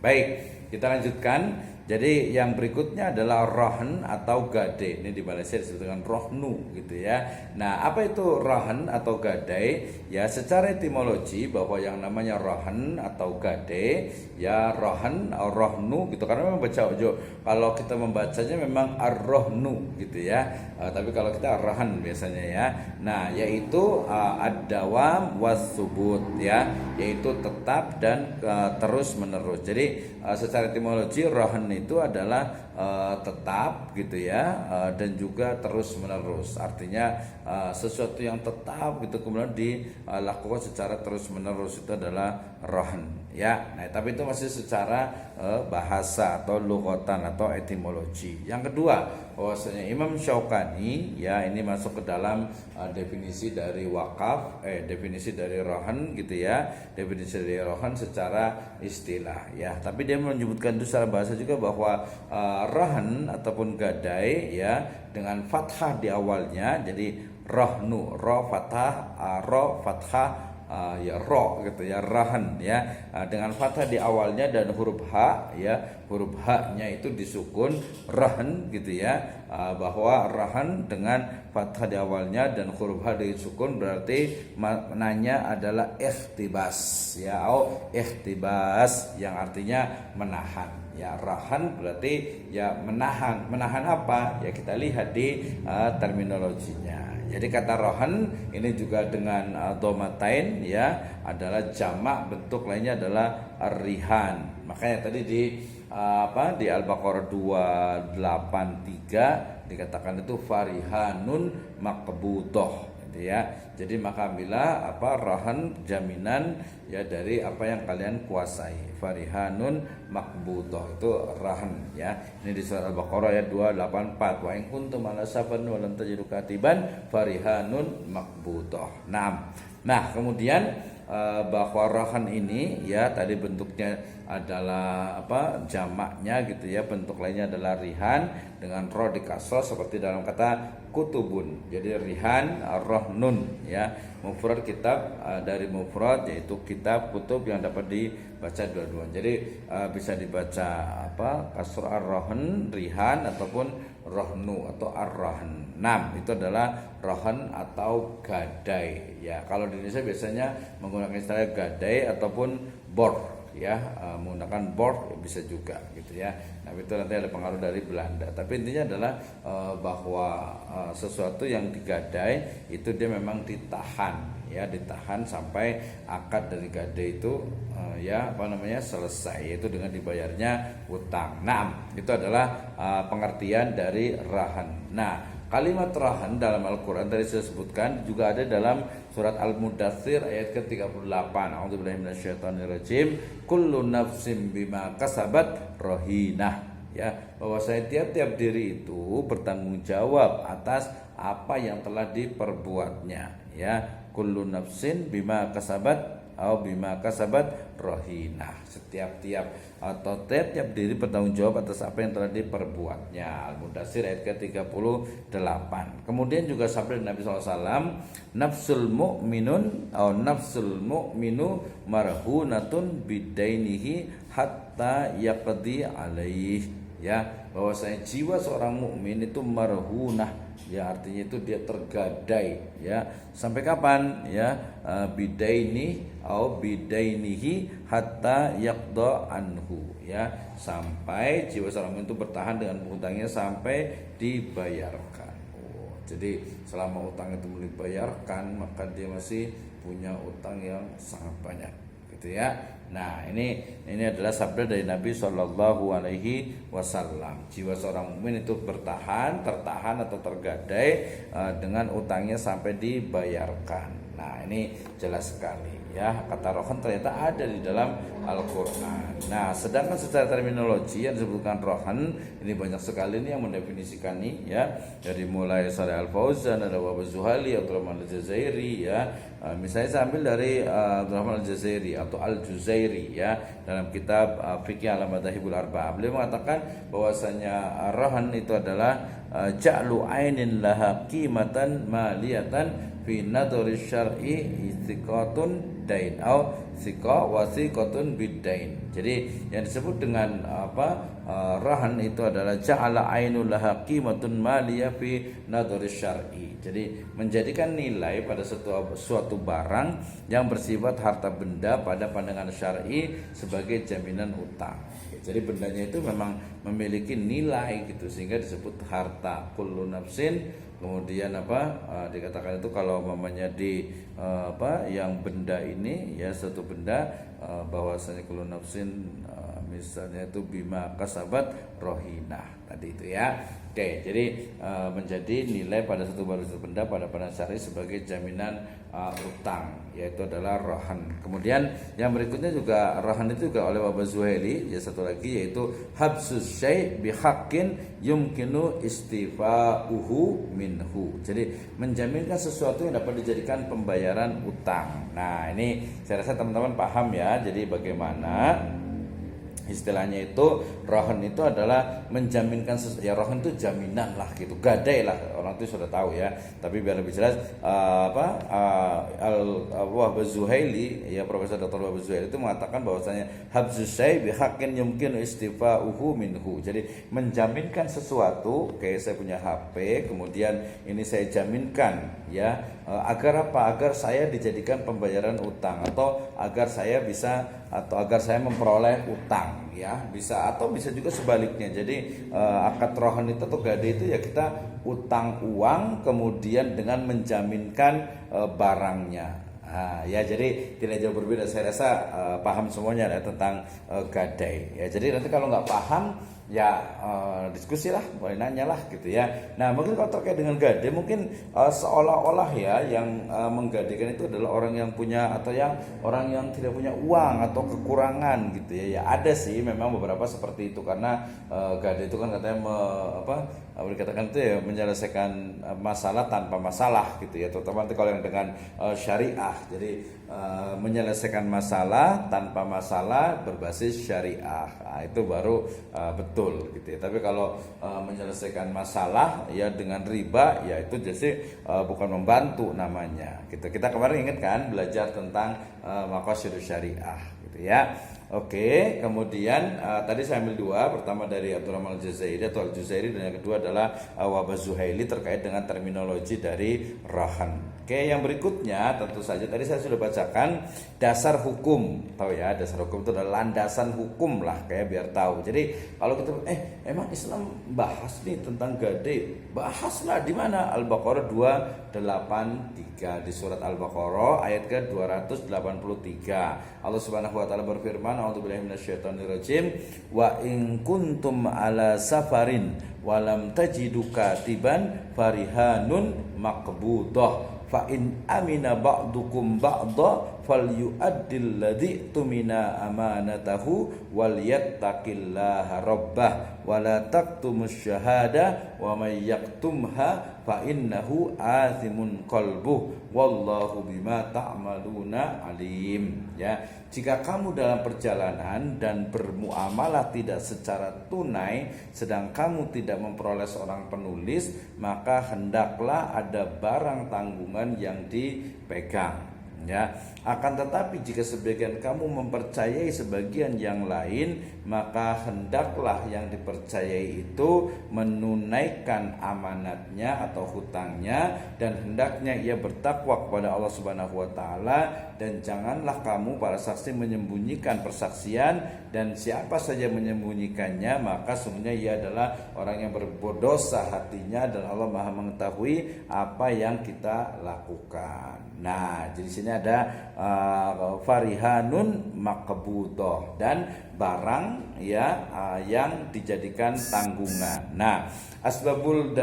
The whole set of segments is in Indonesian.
Baik, kita lanjutkan. Jadi yang berikutnya adalah rohan atau gade. Ini di Malaysia disebut dengan rohnu gitu ya. Nah, apa itu rohan atau gade? Ya, secara etimologi bahwa yang namanya rohan atau gade ya rohan atau rohnu gitu, karena memang baca ojo. Kalau kita membacanya memang ar-rohnu gitu ya. Tapi kalau kita rohan biasanya ya. Nah, yaitu ad-dawam was-subut ya, yaitu tetap dan terus menerus. Jadi secara etimologi rohan itu adalah tetap gitu ya, dan juga terus menerus. Artinya sesuatu yang tetap gitu kemudian dilakukan secara terus menerus, itu adalah rohan ya. Nah, tapi itu masih secara bahasa atau lughatan atau etimologi. Yang kedua, bahwasanya Imam Syaukani ya ini masuk ke dalam definisi dari wakaf, definisi dari rohan gitu ya, definisi dari rohan secara istilah ya. Tapi dia menyebutkan itu secara bahasa juga bahwa rohan ataupun gadai ya dengan fathah di awalnya, jadi rohnu, ro fathah, ro fathah, ya ro gitu ya, rahan ya, dengan fathah di awalnya dan huruf h ya, huruf h-nya itu disukun rahan gitu ya, bahwa rahan dengan fathah di awalnya dan huruf h disukun berarti maknanya adalah ikhtibas ya, atau ikhtibas yang artinya menahan ya. Rahan berarti ya menahan. Menahan apa? Ya kita lihat di terminologinya. Jadi kata rohan ini juga dengan domatain ya adalah jamak, bentuk lainnya adalah rihan. Makanya tadi di Al-Baqarah 283 dikatakan itu farihanun maqbudah gitu ya. Jadi maka ambillah rohan jaminan ya dari apa yang kalian kuasai. Farihanun maqbudah itu rahan ya. Ini di surah Al-Baqarah ya 284. Wa in kuntum ala safarin wa lam tajidu katiban farihanun maqbudah. Nah, kemudian bahwa rahan ini ya tadi bentuknya adalah jamaknya gitu ya, bentuk lainnya adalah rihan dengan ro di kasroh seperti dalam kata kutubun. Jadi rihan rohnun ya, mufrad kitab, dari mufrad yaitu kitab, kutub yang dapat dibaca dua-duanya. Jadi bisa dibaca kasroh ar-rohn rihan ataupun rohnu atau ar-rohn. Itu adalah rohan atau gadai ya. Kalau di Indonesia biasanya menggunakan istilah gadai ataupun bor ya, menggunakan bor bisa juga gitu ya. Nah, itu nanti ada pengaruh dari Belanda. Tapi intinya adalah bahwa sesuatu yang digadai itu dia memang ditahan ya, ditahan sampai akad dari gadai itu selesai, yaitu dengan dibayarnya utang. Itu adalah pengertian dari rahan. Kalimat rahan dalam Al-Quran tadi saya sebutkan juga ada dalam surat Al-Mudaththir ayat ke-38. A'udzubillahi minasyaitonirrajim. Kullu nafsin bima kasabat rahinah. Ya, bahwa saya tiap-tiap diri itu bertanggung jawab atas apa yang telah diperbuatnya. Ya, kullu nafsin bima kasabat atau bima kasabat rohinah. Setiap-tiap diri bertanggung jawab atas apa yang telah diperbuatnya. Al-Mudaththir ayat ke-38. Kemudian juga sabda Nabi SAW, nafsul mu'minun atau nafsul mu'minu marhunatun bidainihi hatta yaqdi alaih. Ya, bahwasanya jiwa seorang mukmin itu marhunah ya, artinya itu dia tergadai ya. Sampai kapan ya? Bidaini atau bidainihi hatta yaqda anhu ya, sampai jiwa seorang mukmin itu bertahan dengan hutangnya sampai dibayarkan. Jadi selama utang itu dibayarkan maka dia masih punya utang yang sangat banyak gitu ya. Nah, ini adalah sabda dari Nabi Shallallahu Alaihi Wasallam. Jiwa seorang mukmin itu tertahan atau tergadai dengan utangnya sampai dibayarkan. Nah, ini jelas sekali ya, kata rohan ternyata ada di dalam Al-Quran. Nah, sedangkan secara terminologi yang disebutkan rohan ini banyak sekali nih yang mendefinisikan nih ya, dari mulai Shalih Al-Fauzan, ada Wahab Zuhali, Abdurrahman Al-Jazairi ya. Misalnya saya ambil dari Abdurrahman Al-Jazairi atau Al-Juzairi ya, dalam kitab Fiqh Al-Madahibul Arba'ah. Beliau mengatakan bahwasanya rohan itu adalah ja'lu ainin laha qimatan maliyatan fi nadhari syar'i istiqatun dain au siqa wasiqatun bidain. Jadi yang disebut dengan rahan itu adalah ja'ala ainul laha qimatun maliyah fi nadhari syar'i. Jadi menjadikan nilai pada suatu barang yang bersifat harta benda pada pandangan syar'i sebagai jaminan utang. Jadi bendanya itu memang memiliki nilai gitu sehingga disebut harta. Kullu nafsin, kemudian dikatakan itu kalau mamanya yang benda ini ya suatu benda bahwasanya kullu nafsin misalnya itu bima kasabat rohinah tadi itu ya. Oke, jadi menjadi nilai pada satu benda pada pandangan syar'i sebagai jaminan utang, yaitu adalah rahan. Kemudian yang berikutnya juga rahan itu juga oleh Bapak Zuhaili, ya satu lagi yaitu habsus syai' bihaqqin yumkinu istifa'uhu minhu. Jadi menjaminkan sesuatu yang dapat dijadikan pembayaran utang. Nah, ini saya rasa teman-teman paham ya. Jadi bagaimana istilahnya itu rohan itu adalah menjaminkan ya rohan itu jaminan lah gitu, gadai lah, orang itu sudah tahu ya. Tapi biar lebih jelas Wahb Zuhaili ya, Profesor Dr. Wahb Zuhaili itu mengatakan bahwasanya habzus syai' bihaqqin yumkinu istifa'uhu minhu. Jadi menjaminkan sesuatu, kayak saya punya HP kemudian ini saya jaminkan ya agar apa? Agar saya dijadikan pembayaran utang atau agar saya memperoleh utang ya, bisa atau bisa juga sebaliknya. Jadi akad rohan itu atau gade itu ya kita utang uang kemudian dengan menjaminkan barangnya. Ya jadi tidak jauh berbeda. Saya rasa paham semuanya ya tentang gadai ya. Jadi nanti kalau nggak paham ya diskusi lah, boleh nanya lah gitu ya. Nah mungkin kalau terkait dengan gade mungkin seolah-olah ya yang menggadekan itu adalah orang yang punya atau yang orang yang tidak punya uang atau kekurangan gitu ya. Ya ada sih memang beberapa seperti itu karena gade itu kan katanya dikatakan itu ya menyelesaikan masalah tanpa masalah gitu ya, terutama nanti kalau yang dengan syariah. Jadi menyelesaikan masalah tanpa masalah berbasis syariah, nah, itu baru betul gitu ya. Tapi kalau menyelesaikan masalah ya dengan riba ya itu jadi bukan membantu namanya gitu. Kita kemarin ingat kan belajar tentang maqasidus syariah gitu ya. Oke, kemudian tadi saya ambil dua, pertama dari Abdurrahman Al-Jazairi atau Al-Juzairi dan yang kedua adalah Wahb Zuhaili terkait dengan terminologi dari rahan. Oke, yang berikutnya tentu saja tadi saya sudah bacakan dasar hukum, tahu ya, dasar hukum itu adalah landasan hukum lah kayak biar tahu. Jadi kalau kita emang Islam bahas nih tentang gade, bahaslah di mana? Al-Baqarah 283 di surat Al-Baqarah ayat ke-283. Allah Subhanahu wa taala berfirman, a'udzubillahi minasyaitonirrajim, wa in kuntum ala safarin walam tajidu katiban farihanun maqbudah fa in amina ba'dukum ba'dha falyu'addil ladzi tumina amanatahu walyattaqillaha rabbah wala taqtumus syahada wa may yaktumha fa innahu athimun qalbuh wallahu bima ta'maluna alim. Ya, jika kamu dalam perjalanan dan bermuamalah tidak secara tunai sedang kamu tidak memperoleh seorang penulis, maka hendaklah ada barang tanggungan yang dipegang. Ya, akan tetapi jika sebagian kamu mempercayai sebagian yang lain, maka hendaklah yang dipercayai itu menunaikan amanatnya atau hutangnya, dan hendaknya ia bertakwa kepada Allah Subhanahu wa taala, dan janganlah kamu para saksi menyembunyikan persaksian, dan siapa saja menyembunyikannya maka sungguhnya ia adalah orang yang berdosa hatinya, dan Allah Maha mengetahui apa yang kita lakukan. Nah, di sini ada farihanun maqbudah dan barang ya yang dijadikan tanggungan. Nah, asbabun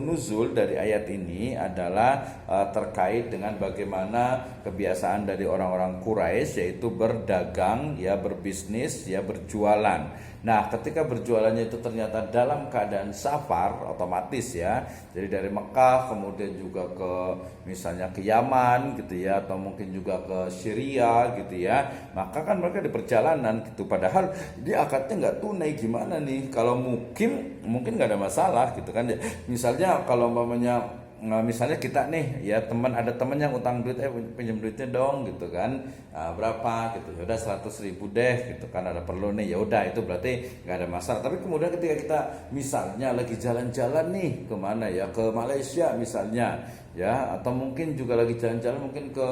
nuzul dari ayat ini adalah terkait dengan bagaimana kebiasaan dari orang-orang Quraisy, yaitu berdagang ya, berbisnis ya, berjualan. Nah, ketika berjualannya itu ternyata dalam keadaan safar, otomatis ya. Jadi dari Mekah kemudian juga ke misalnya ke Yaman gitu ya, atau mungkin juga ke Syria gitu ya. Maka kan mereka di perjalanan gitu. Padahal dia akadnya nggak tunai, gimana nih? Kalau mungkin nggak ada masalah gitu kan. Misalnya kalau umpamanya misalnya kita nih ya ada teman yang utang duit, pinjam duitnya dong gitu kan, berapa gitu, ya udah 100.000 deh gitu kan, ada perlu nih, ya udah itu berarti nggak ada masalah. Tapi kemudian ketika kita misalnya lagi jalan-jalan nih kemana ya, ke Malaysia misalnya ya, atau mungkin juga lagi jalan-jalan mungkin ke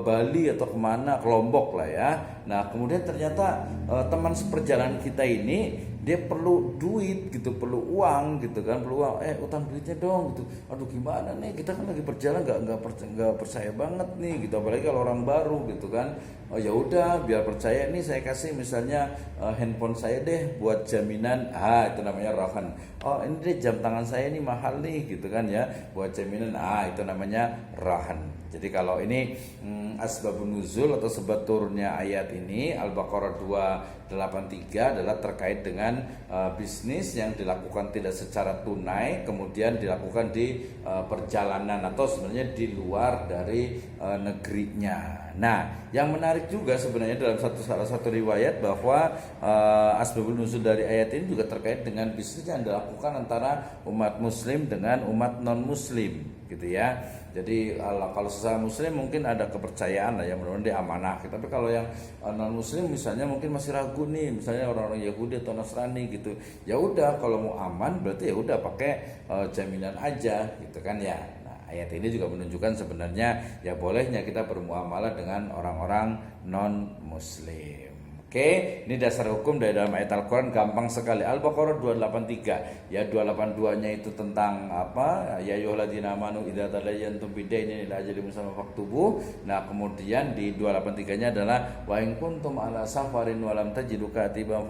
Bali atau kemana, ke Lombok lah ya. Nah kemudian ternyata teman seperjalanan kita ini dia perlu duit gitu, perlu uang gitu kan, perlu uang, utang duitnya dong gitu. Aduh gimana nih, kita kan lagi berjalan nggak percaya banget nih gitu, apalagi kalau orang baru gitu kan. Oh ya udah, biar percaya nih saya kasih misalnya handphone saya deh buat jaminan, itu namanya rahan. Oh ini deh jam tangan saya ini mahal nih gitu kan ya, buat jaminan, itu namanya rahan. Jadi kalau ini asbabun nuzul atau sebab turunnya ayat ini Al-Baqarah 283 adalah terkait dengan bisnis yang dilakukan tidak secara tunai, kemudian dilakukan di perjalanan atau sebenarnya di luar dari negerinya. Nah, yang menarik juga sebenarnya dalam salah satu riwayat bahwa asbabun nuzul dari ayat ini juga terkait dengan bisnis yang dilakukan antara umat muslim dengan umat non muslim gitu ya. Jadi kalau sesama muslim mungkin ada kepercayaan lah ya, mudah-mudahan dia amanah. Tapi kalau yang non muslim misalnya mungkin masih ragu nih, misalnya orang-orang Yahudi atau Nasrani gitu. Ya udah kalau mau aman berarti ya udah pakai jaminan aja gitu kan ya. Nah, ayat ini juga menunjukkan sebenarnya ya bolehnya kita bermuamalah dengan orang-orang non muslim. Oke, ini dasar hukum dari dalam ayat Al-Quran, gampang sekali. Al-Baqarah 283. Ya 282-nya itu tentang apa? Ya ayyuhalladzina amanu idza tadayantum bidainin ila ajalin musamman faktubuh. Nah, kemudian di 283-nya adalah wa in kuntum ala safarin wa lam tajidu katiban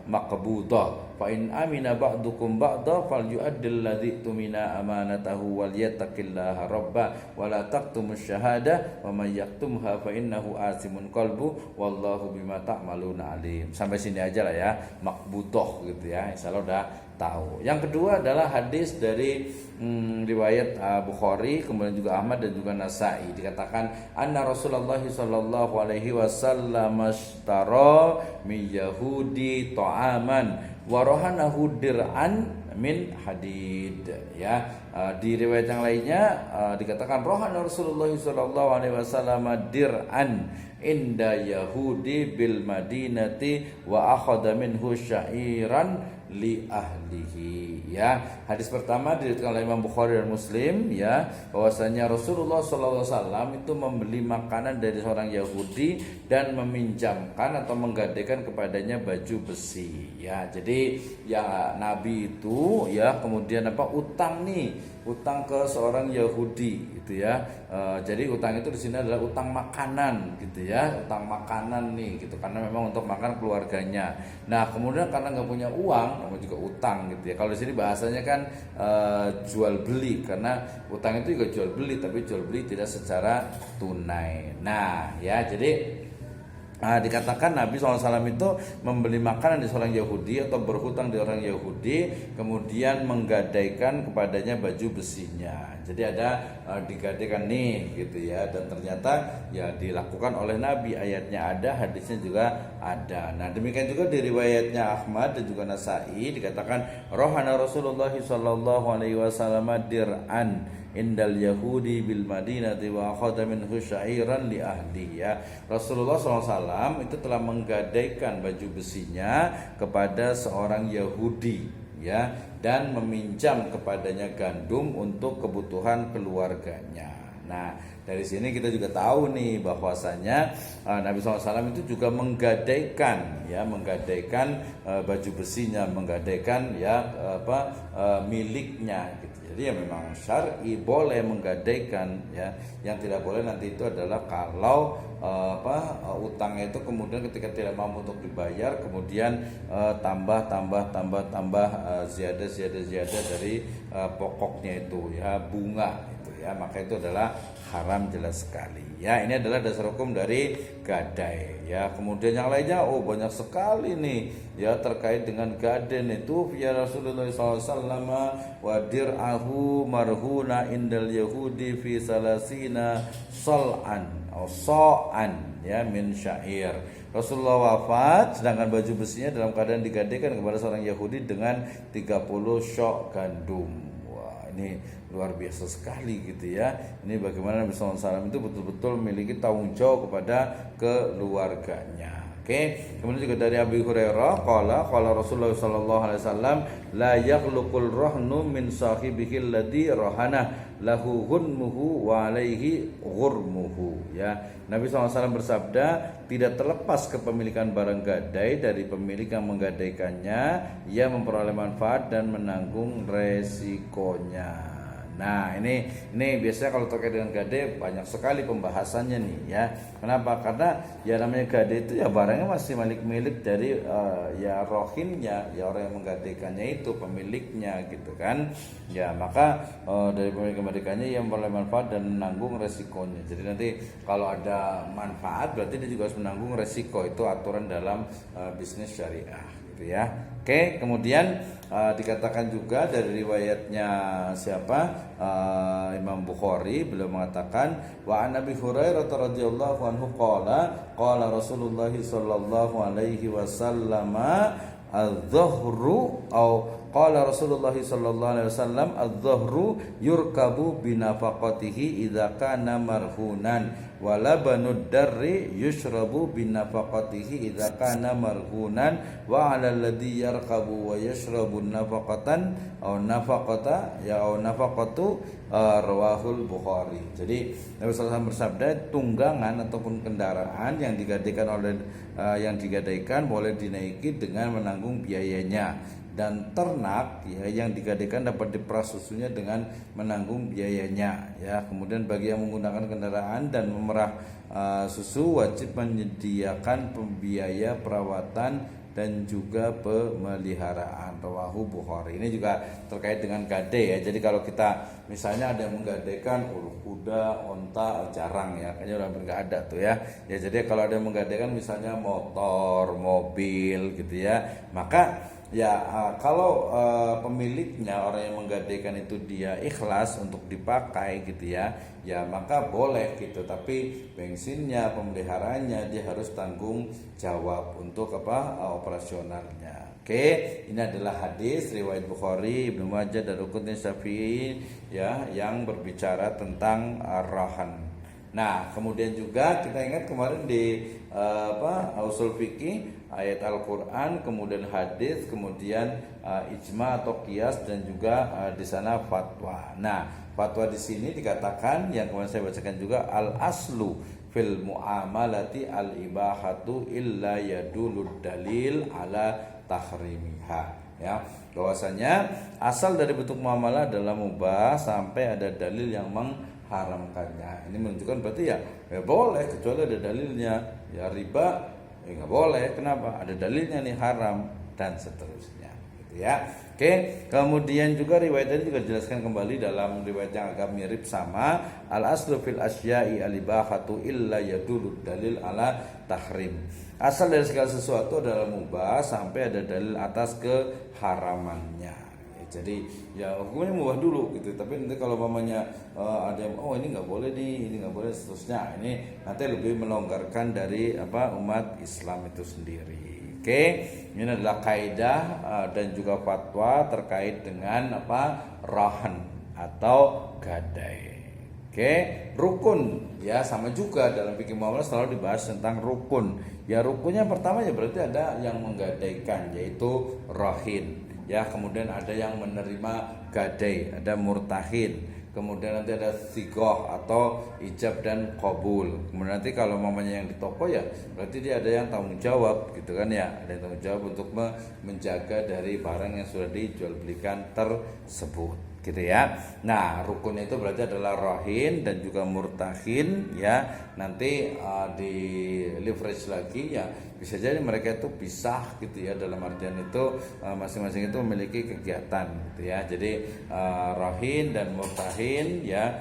maqbudah. Fa in amina ba'dukum ba'da falyu'addil ladzi tumina amanatahu wal yattaqillaha rabba wa la taqtumus syahada wa may yaktumha fa innahu asimun qalbu wallahu bima ta'maluna alim. Sampai sini aja lah ya, makbutoh gitu ya. Insyaallah udah tahu. Yang kedua adalah hadis dari riwayat Bukhari, kemudian juga Ahmad dan juga Nasai. Dikatakan anna Rasulullah sallallahu alaihi wasallam ashtara min yahudi ta'aman wa rahanahu dir'an min hadid ya. Di riwayat yang lainnya dikatakan rohana Rasulullah sallallahu alaihi wasallam dir'an inda yahudi bil madinati wa akhadha minhu syairan li ahlihi ya. Hadis pertama diriwayatkan oleh Imam Bukhari dan Muslim ya, bahwasanya Rasulullah SAW itu membeli makanan dari seorang Yahudi dan meminjamkan atau menggadaikan kepadanya baju besi ya. Jadi ya Nabi itu ya kemudian utang ke seorang Yahudi gitu ya. Jadi utang itu di sini adalah utang makanan gitu ya, utang makanan nih gitu, karena memang untuk makan keluarganya. Nah kemudian karena nggak punya uang, namanya juga utang gitu ya. Kalau di sini bahasanya kan jual beli, karena utang itu juga jual beli, tapi jual beli tidak secara tunai. Nah ya jadi dikatakan Nabi SAW itu membeli makanan di seorang Yahudi atau berhutang di orang Yahudi, kemudian menggadaikan kepadanya baju besinya. Jadi ada digadaikan nih gitu ya, dan ternyata ya dilakukan oleh Nabi. Ayatnya ada, hadisnya juga ada. Nah demikian juga di riwayatnya Ahmad dan juga Nasai dikatakan rohana Rasulullah SAW dir'an indal yahudi bil madinati wa akhadha minhu syairan li ahli ya. Rasulullah SAW itu telah menggadaikan baju besinya kepada seorang Yahudi ya, dan meminjam kepadanya gandum untuk kebutuhan keluarganya. Nah dari sini kita juga tahu nih bahwasanya Nabi SAW itu juga menggadaikan baju besinya, menggadaikan miliknya gitu. Jadi ya memang syar'i boleh menggadaikan ya. Yang tidak boleh nanti itu adalah kalau utangnya itu kemudian ketika tidak mampu untuk dibayar, kemudian tambah ziyadah dari pokoknya itu ya, bunga itu ya, maka itu adalah haram jelas sekali. Ya, ini adalah dasar hukum dari gadai. Ya, kemudian yang lainnya, banyak sekali nih. Ya, terkait dengan gaden itu, ya Rasulullah SAW wa dir'ahu marhuna indal yahudi fi salasina sol'an atau so'an ya min syair. Rasulullah wafat sedangkan baju besinya dalam keadaan digadaikan kepada seorang Yahudi dengan 30 syok gandum. Wah, ini luar biasa sekali gitu ya. Ini bagaimana Nabi SAW itu betul-betul memiliki tanggung jawab kepada keluarganya. Oke, kemudian juga dari Abu Hurairah qala Rasulullah sallallahu alaihi wasallam la yakhluqul rahnu min sahibihi alladhi rahana lahu ghunmuhu wa alaihi ghurmuhu. Ya, Nabi SAW bersabda, tidak terlepas kepemilikan barang gadai dari pemilik yang menggadaikannya, ia memperoleh manfaat dan menanggung resikonya. Nah, ini biasanya kalau terkait dengan gade banyak sekali pembahasannya nih ya. Kenapa? Karena ya namanya gade itu ya barangnya masih milik dari ya rohinnya, ya orang yang menggadaikannya itu pemiliknya gitu kan. Ya, maka dari pemilik menggadaikannya ia memperoleh manfaat dan menanggung resikonya. Jadi nanti kalau ada manfaat berarti dia juga harus menanggung resiko. Itu aturan dalam bisnis syariah gitu ya. Oke, kemudian dikatakan juga dari riwayatnya siapa? Imam Bukhari, beliau mengatakan wa an Abi Hurairah radhiyallahu anhu qala Rasulullah sallallahu alaihi wasallam adh-dhahru qala Rasulullah sallallahu alaihi wasallam adh-dhahru yurkabu binafaqatihi idza kana marhunan wa labanud darri yushrabu binafaqatihi idza kana marhunan wa 'ala alladhi yarkabu wa yashrabu nafaqatan aw nafaqata ya aw nafaqatu rawahul Bukhari. Jadi Nabi SAW bersabda, tunggangan ataupun kendaraan yang digadaikan boleh dinaiki dengan menanggung biayanya, dan ternak ya yang digadaikan dapat diperas susunya dengan menanggung biayanya ya. Kemudian bagi yang menggunakan kendaraan dan memerah susu wajib menyediakan pembiaya perawatan dan juga pemeliharaan. Rawahu Bukhari. Ini juga terkait dengan gade ya. Jadi kalau kita misalnya ada yang menggadaikan kuda, onta, jarang ya, kayaknya udah nggak ada tuh ya. Ya, jadi kalau ada yang menggadaikan misalnya motor, mobil gitu ya, maka ya kalau pemiliknya orang yang menggadaikan itu dia ikhlas untuk dipakai gitu ya, ya maka boleh gitu. Tapi bensinnya, pemeliharaannya dia harus tanggung jawab untuk operasionalnya. Oke, ini adalah hadis riwayat Bukhari, Ibnu Majah dan Rukunin Syafi'i ya yang berbicara tentang rahan. Nah, kemudian juga kita ingat kemarin di usul fikih, ayat Al-Qur'an, kemudian hadis, kemudian ijma atau qiyas, dan juga di sana fatwa. Nah, fatwa di sini dikatakan yang kemarin saya bacakan juga, al aslu fil muamalati al ibahatu illa yadulud dalil ala tahrimiha. Ya, bahwasanya asal dari bentuk muamalah adalah mubah sampai ada dalil yang mengharamkannya. Ini menunjukkan berarti ya boleh kecuali ada dalilnya. Ya riba ya nggak boleh. Kenapa? Ada dalilnya nih haram dan seterusnya. Gitu ya. Oke, kemudian juga riwayat ini juga dijelaskan kembali dalam riwayat yang agak mirip sama, al aslu fil asya'i al ibahatu illa yadulud dalil ala tahrim. Asal dari segala sesuatu adalah mubah sampai ada dalil atas keharamannya. Jadi ya hukumnya mubah dulu gitu. Tapi nanti kalau mamanya ada yang ini nggak boleh nih, ini nggak boleh seterusnya, ini nanti lebih melonggarkan dari umat Islam itu sendiri. Oke, ini adalah kaidah dan juga fatwa terkait dengan rahan atau gadai. Oke, rukun ya sama juga dalam fikih muamalah selalu dibahas tentang rukun. Ya rukunnya pertama ya berarti ada yang menggadaikan yaitu rahin. Ya, kemudian ada yang menerima gadai, ada murtahin. Kemudian nanti ada sigoh atau ijab dan qabul. Kemudian nanti kalau mamanya yang di toko ya berarti dia ada yang tanggung jawab gitu kan ya. Ada yang tanggung jawab untuk menjaga dari barang yang sudah dijual belikan tersebut. gitu ya. Nah, rukun itu berarti adalah rohin dan juga murtahin ya. Nanti di leverage lagi ya, bisa jadi mereka itu pisah gitu ya, dalam artian itu masing-masing itu memiliki kegiatan gitu ya. Jadi rohin dan murtahin ya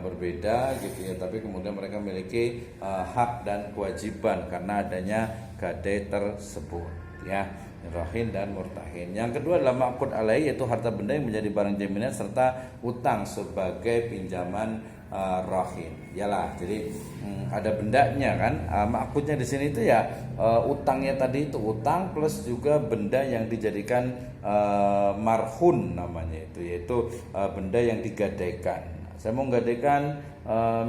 berbeda gitu ya, tapi kemudian mereka memiliki hak dan kewajiban karena adanya gadai tersebut ya. Rohin dan murtahin. Yang kedua adalah ma'qud alaih, yaitu harta benda yang menjadi barang jaminan serta utang sebagai pinjaman rohin. Yalah, jadi ada bendanya kan. Ma'qudnya di sini itu ya utangnya tadi itu utang plus juga benda yang dijadikan marhun namanya itu, yaitu benda yang digadaikan. Saya mau menggadaikan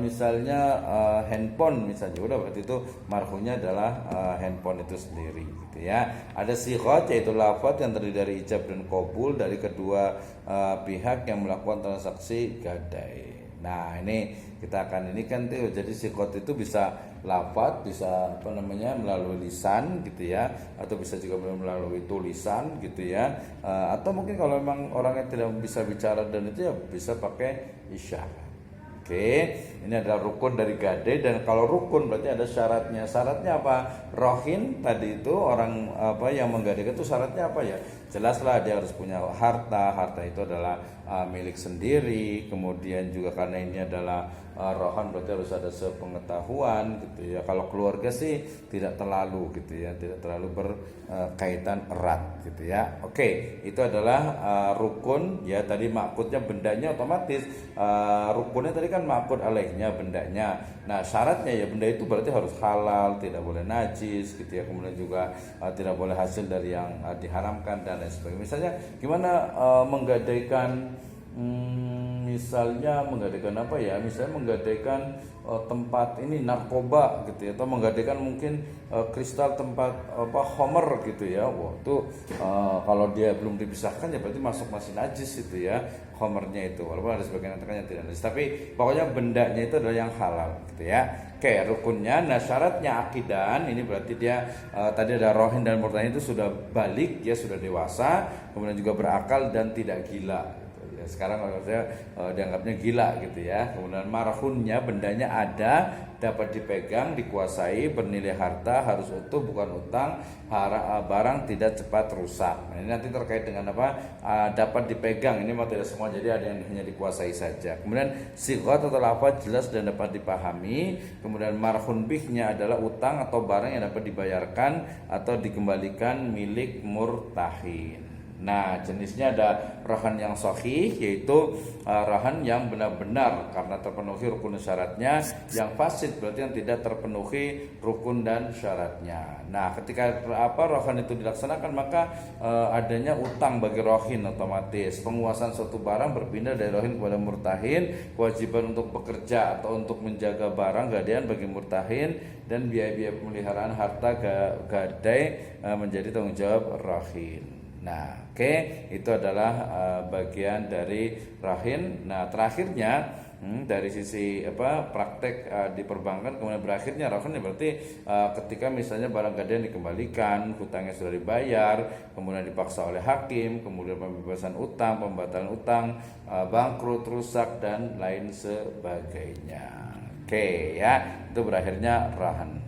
misalnya handphone misalnya, udah berarti itu marhunya adalah handphone itu sendiri gitu ya. Ada sighat, yaitu lafaz yang terdiri dari ijab dan qabul dari kedua pihak yang melakukan transaksi gadai. Nah, ini kita akan ini kan tuh, jadi sighat itu bisa lafaz, bisa melalui lisan gitu ya, atau bisa juga melalui tulisan gitu ya, atau mungkin kalau memang orangnya tidak bisa bicara dan itu ya bisa pakai isyarat. Oke, ini adalah rukun dari gadai, dan kalau rukun berarti ada syaratnya. Syaratnya apa? Rohin tadi itu orang yang menggadaikan itu syaratnya apa ya? Jelaslah dia harus punya harta. Harta itu adalah milik sendiri. Kemudian juga karena ini adalah rohan berarti harus ada sepengetahuan gitu ya. Kalau keluarga sih tidak terlalu gitu ya, tidak terlalu berkaitan erat gitu ya. Oke, itu adalah rukun ya. Tadi ma'qudnya bendanya otomatis, rukunnya tadi kan ma'qud alaihnya bendanya. Nah, syaratnya ya benda itu berarti harus halal, tidak boleh najis gitu ya. Kemudian juga tidak boleh hasil dari yang diharamkan dan lain sebagainya. Misalnya gimana menggadaikan misalnya menggadaikan apa ya? Misalnya menggadaikan tempat ini narkoba gitu ya, atau menggadaikan mungkin kristal tempat homer gitu ya. Wah, itu kalau dia belum dipisahkan ya berarti masih najis itu ya, homernya itu. Walaupun ada sebagian yang tidak najis, tapi pokoknya bendanya itu adalah yang halal gitu ya. Oke, rukunnya. Nah, syaratnya akidan ini berarti dia tadi ada rohin dan murtahin itu sudah balik, dia sudah dewasa, kemudian juga berakal dan tidak gila. Sekarang kalau saya dianggapnya gila gitu ya. Kemudian marhunnya bendanya ada, dapat dipegang, dikuasai, bernilai harta, harus utuh bukan utang, barang tidak cepat rusak. Nah, ini nanti terkait dengan apa? Dapat dipegang, ini mau tidak semua, jadi ada yang hanya dikuasai saja. Kemudian sighat atau lafaz jelas dan dapat dipahami. Kemudian marhun bihnya adalah utang atau barang yang dapat dibayarkan atau dikembalikan milik murtahin. Nah, jenisnya ada rahan yang sahih, yaitu rahan yang benar-benar karena terpenuhi rukun syaratnya. Yang fasid berarti yang tidak terpenuhi rukun dan syaratnya. Nah, ketika rahan itu dilaksanakan, maka adanya utang bagi rohin otomatis. Penguasaan suatu barang berpindah dari rohin kepada murtahin, kewajiban untuk bekerja atau untuk menjaga barang gadaian bagi murtahin, dan biaya-biaya pemeliharaan harta gadai menjadi tanggung jawab rohin. Nah, oke, itu adalah bagian dari rahin. Nah, terakhirnya dari sisi praktek di perbankan, kemudian berakhirnya rahin berarti ketika misalnya barang gadaian dikembalikan, hutangnya sudah dibayar, kemudian dipaksa oleh hakim, kemudian pembebasan utang, pembatalan utang, bangkrut, rusak dan lain sebagainya. Oke ya, itu berakhirnya rahan.